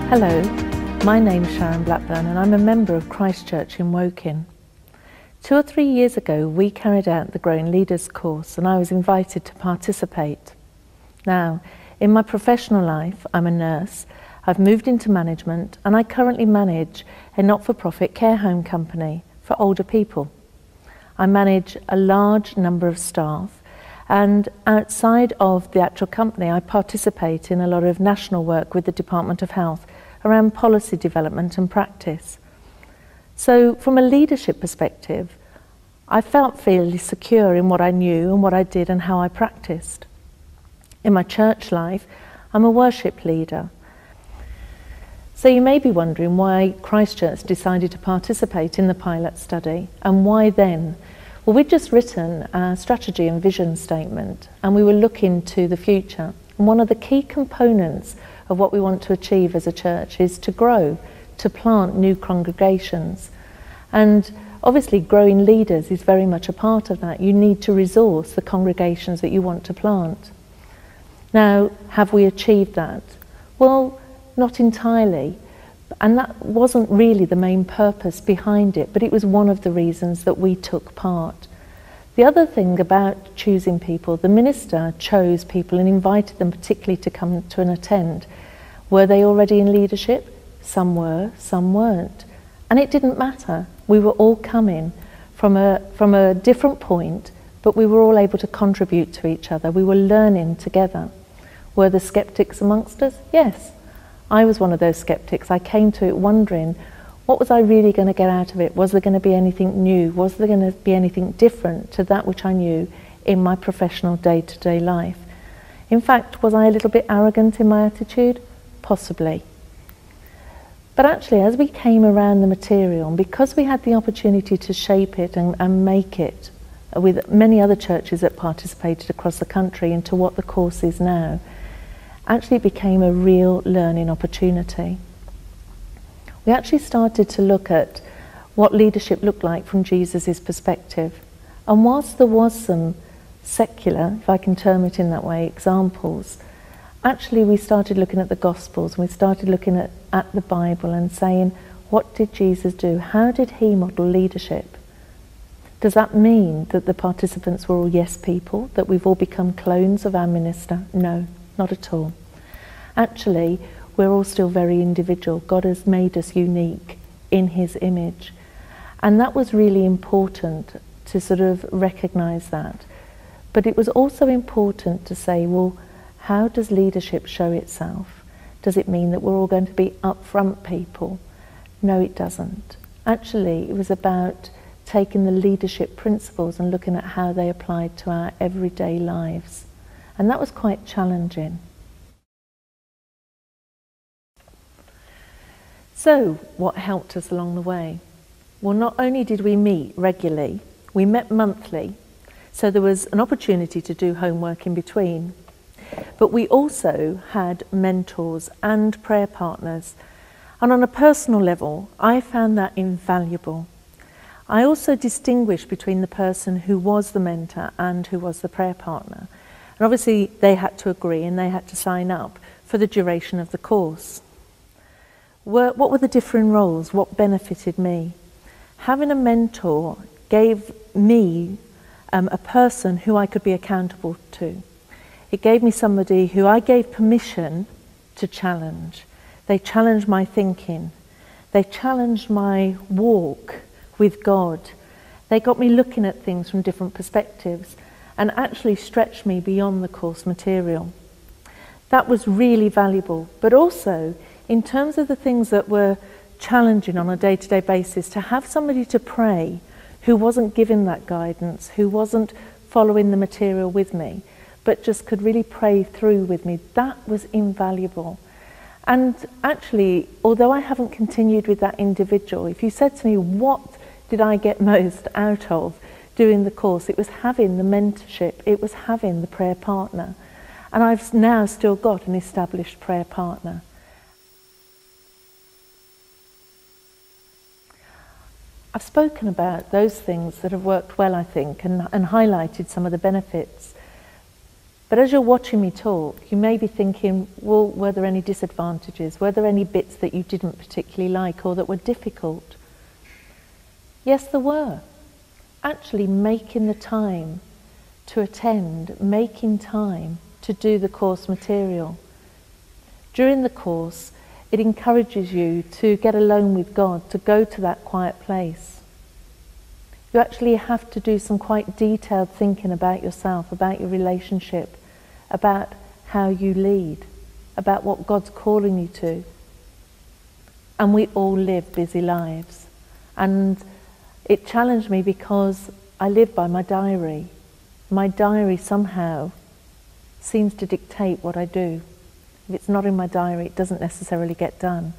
Hello, my name's Sharon Blackburn and I'm a member of Christ Church in Woking. 2 or 3 years ago we carried out the Growing Leaders course and I was invited to participate. Now, in my professional life I'm a nurse, I've moved into management and I currently manage a not-for-profit care home company for older people. I manage a large number of staff and outside of the actual company I participate in a lot of national work with the Department of Health around policy development and practice. So from a leadership perspective, I felt fairly secure in what I knew and what I did and how I practiced. In my church life, I'm a worship leader. So you may be wondering why Christ Church decided to participate in the pilot study and why then? Well, we'd just written a strategy and vision statement and we were looking to the future. And one of the key components of what we want to achieve as a church is to grow, to plant new congregations. And obviously growing leaders is very much a part of that. You need to resource the congregations that you want to plant. Now, have we achieved that? Well, not entirely. And that wasn't really the main purpose behind it, but it was one of the reasons that we took part. The other thing about choosing people, the minister chose people and invited them particularly to come to and attend. Were they already in leadership? Some were, some weren't. And it didn't matter. We were all coming from a different point, but we were all able to contribute to each other. We were learning together. Were there skeptics amongst us? Yes. I was one of those skeptics. I came to it wondering, what was I really going to get out of it? Was there going to be anything new? Was there going to be anything different to that which I knew in my professional day-to-day life? In fact, was I a little bit arrogant in my attitude? Possibly. But actually, as we came around the material, and because we had the opportunity to shape it and make it with many other churches that participated across the country into what the course is now, actually it became a real learning opportunity. We actually started to look at what leadership looked like from Jesus' perspective. And whilst there was some secular, if I can term it in that way, examples, actually we started looking at the Gospels and we started looking at the Bible and saying, what did Jesus do? How did he model leadership? Does that mean that the participants were all yes people, that we've all become clones of our minister? No, not at all. Actually, we're all still very individual. God has made us unique in his image. And that was really important to sort of recognize that. But it was also important to say, well, how does leadership show itself? Does it mean that we're all going to be upfront people? No, it doesn't. Actually, it was about taking the leadership principles and looking at how they applied to our everyday lives. And that was quite challenging. So, what helped us along the way? Well, not only did we meet regularly, we met monthly, so there was an opportunity to do homework in between. But we also had mentors and prayer partners. And on a personal level, I found that invaluable. I also distinguished between the person who was the mentor and who was the prayer partner. And obviously they had to agree and they had to sign up for the duration of the course. What were the different roles? What benefited me? Having a mentor gave me a person who I could be accountable to. It gave me somebody who I gave permission to challenge. They challenged my thinking. They challenged my walk with God. They got me looking at things from different perspectives and actually stretched me beyond the course material. That was really valuable, but also in terms of the things that were challenging on a day-to-day basis, to have somebody to pray who wasn't giving that guidance, who wasn't following the material with me, but just could really pray through with me, that was invaluable. And actually, although I haven't continued with that individual, if you said to me, what did I get most out of doing the course? It was having the mentorship, it was having the prayer partner. And I've now still got an established prayer partner. I've spoken about those things that have worked well, I think, and highlighted some of the benefits. But as you're watching me talk, you may be thinking, well, were there any disadvantages? Were there any bits that you didn't particularly like or that were difficult? Yes, there were. Actually, making the time to attend, making time to do the course material. During the course, it encourages you to get alone with God, to go to that quiet place. You actually have to do some quite detailed thinking about yourself, about your relationship, about how you lead, about what God's calling you to. And we all live busy lives. And it challenged me because I live by my diary. My diary somehow seems to dictate what I do. If it's not in my diary, it doesn't necessarily get done.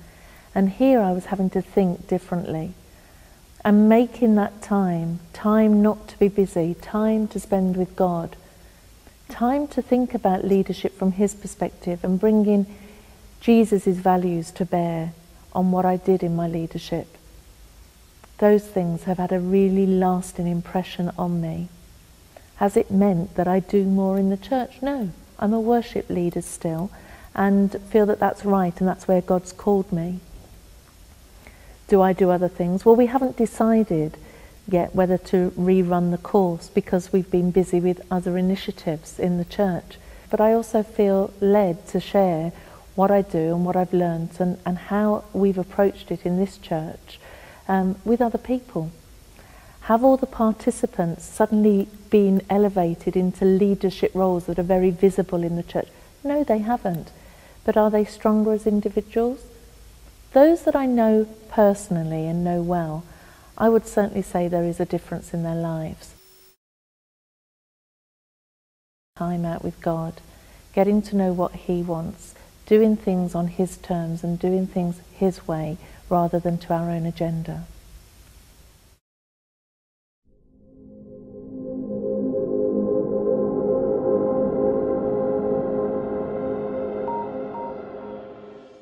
And here I was having to think differently. And making that time not to be busy, time to spend with God, time to think about leadership from his perspective and bringing Jesus' values to bear on what I did in my leadership. Those things have had a really lasting impression on me. Has it meant that I do more in the church? No, I'm a worship leader still and feel that that's right and that's where God's called me. Do I do other things? Well, we haven't decided yet whether to rerun the course because we've been busy with other initiatives in the church. But I also feel led to share what I do and what I've learned and how we've approached it in this church with other people. Have all the participants suddenly been elevated into leadership roles that are very visible in the church? No, they haven't. But are they stronger as individuals? Those that I know personally and know well, I would certainly say there is a difference in their lives. Time out with God, getting to know what he wants, doing things on his terms and doing things his way rather than to our own agenda.